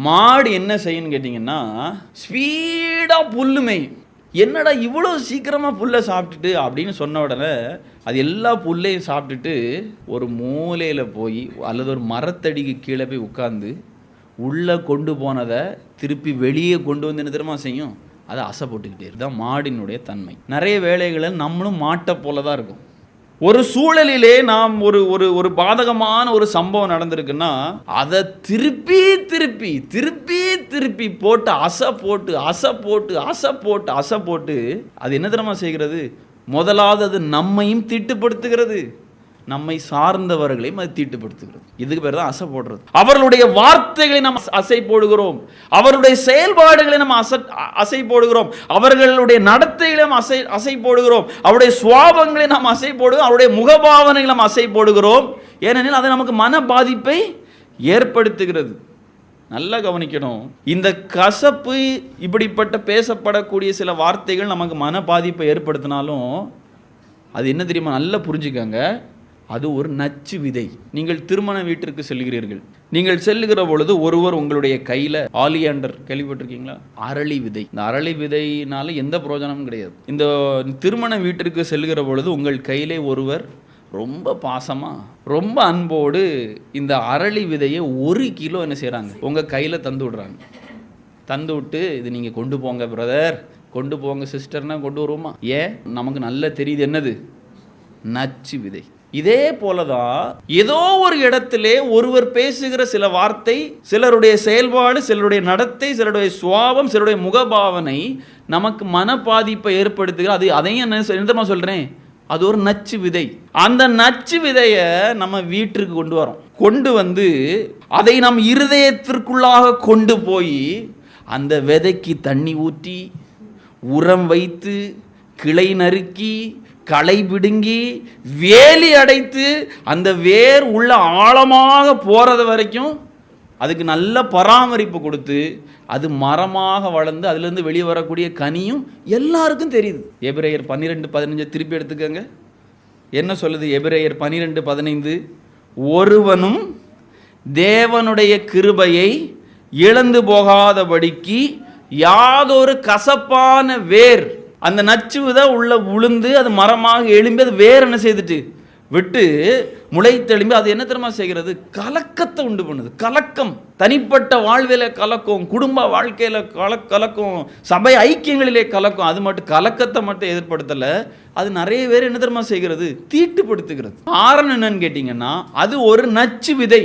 மாடு என்ன செய்யுன்னு கேட்டிங்கன்னா, ஸ்பீடாக புல்லு மேயும். என்னடா இவ்வளோ சீக்கிரமாக புல்லை சாப்பிட்டுட்டு அப்படின்னு சொன்ன உடனே அது எல்லா புல்லையும் சாப்பிட்டுட்டு ஒரு மூலையில் போய் அல்லது ஒரு மரத்தடிக்கு கீழே போய் உட்காந்து உள்ளே கொண்டு போனதை திருப்பி வெளியே கொண்டு வந்து என்ன தெரியுமா செய்யும்? அதை அசை போட்டுக்கிட்டே இதுதான் மாடினுடைய தன்மை. நிறைய வேளைகளில் நம்மளும் மாட்டை போல தான் இருக்கும். ஒரு சூழலிலே நாம் ஒரு ஒரு ஒரு பாதகமான ஒரு சம்பவம் நடந்திருக்குன்னா அதை திருப்பி திருப்பி திருப்பி திருப்பி போட்டு அசை போட்டு அசை போட்டு அசை போட்டு அசை போட்டு அது என்ன தெரியுமா செய்கிறது? முதலாவது அது நம்மையும் தீட்டுப்படுத்துகிறது, நம்மை சார்ந்தவர்களையும் அது தீட்டுப்படுத்துகிறது. இதுக்கு பேர் தான் அசை போடுறது. அவர்களுடைய வார்த்தைகளை நாம் அசை போடுகிறோம், அவருடைய செயல்பாடுகளை நம்ம அசை போடுகிறோம், அவர்களுடைய நடத்தைகளை நாம் அசை போடுகிறோம், அவருடைய சுவாபங்களை நாம் அசை போடுகிறோம், அவருடைய முகபாவனைகளை நாம் அசை போடுகிறோம். ஏனெனில் அது நமக்கு மன பாதிப்பை ஏற்படுத்துகிறது. நல்லா கவனிக்கணும். இந்த கசப்பு, இப்படிப்பட்ட பேசப்படக்கூடிய சில வார்த்தைகள் நமக்கு மன பாதிப்பை ஏற்படுத்தினாலும் அது என்ன தெரியுமா? நல்லா புரிஞ்சுக்கங்க, அது ஒரு நச்சு விதை. நீங்கள் திருமண வீட்டிற்கு செல்கிறீர்கள். நீங்கள் செல்லுகிற பொழுது ஒருவர் உங்களுடைய கையில் ஆலியாண்டர் கேள்விப்பட்டிருக்கீங்களா? அரளி விதை. இந்த அரளி விதையினால எந்த பிரயோஜனமும் கிடையாது. இந்த திருமண வீட்டிற்கு செல்லுகிற பொழுது உங்கள் கையிலே ஒருவர் ரொம்ப பாசமாக ரொம்ப அன்போடு இந்த அரளி விதையை 1 கிலோ என்ன செய்கிறாங்க, உங்கள் கையில் தந்து விடுறாங்க. தந்து விட்டு இது நீங்கள் கொண்டு போங்க பிரதர், கொண்டு போங்க சிஸ்டர்னா கொண்டு வருவோமா? ஏன்? நமக்கு நல்லா தெரியுது என்னது நச்சு விதை. இதே போலதான் ஏதோ ஒரு இடத்திலே ஒருவர் பேசுகிற சில வார்த்தை, சிலருடைய செயல்பாடு, சிலருடைய நடத்தை, சிலருடைய சுவாபம், சிலருடைய முகபாவனை நமக்கு மன பாதிப்பை ஏற்படுத்துகிற அது. அதையும் என்ன சொல்றேன், அது ஒரு நச்சு விதை. அந்த நச்சு விதையை நம்ம வீட்டிற்கு கொண்டு வரோம். கொண்டு வந்து அதை நம் இருதயத்திற்குள்ளாக கொண்டு போய் அந்த விதைக்கு தண்ணி ஊற்றி உரம் வைத்து கிளை நறுக்கி களை பிடுங்கி வேலி அடைத்து அந்த வேர் உள்ள ஆழமாக போறது வரைக்கும் அதுக்கு நல்ல பராமரிப்பு கொடுத்து அது மரமாக வளர்ந்து அதிலிருந்து வெளியே வரக்கூடிய கனியும் எல்லாருக்கும் தெரியுது. எபிரேயர் 12:15 திருப்பி எடுத்துக்கங்க. என்ன சொல்லுது எபிரேயர் 12:15? ஒருவனும் தேவனுடைய கிருபையை இழந்து போகாதபடிக்கு யாதொரு கசப்பான வேர், அந்த நச்சு விதை உள்ள உளுந்து அது மரமாக எழும்பி அது வேற என்ன செய்துட்டு விட்டு முளைத்தெழும்பி அது என்ன தெரியுமா செய்கிறது? கலக்கத்தை உண்டு பண்ணுது. கலக்கம், தனிப்பட்ட வாழ்வில கலக்கம், குடும்ப வாழ்க்கையில கலக்கம், சபை ஐக்கியங்களிலே கலக்கம். அது மட்டும் கலக்கத்தை மட்டும் ஏற்படுத்தலை, அது நிறைய பேர் என்ன தெரியுமா செய்கிறது? தீட்டுப்படுத்துகிறது. காரணம் என்னன்னு கேட்டீங்கன்னா அது ஒரு நச்சு விதை.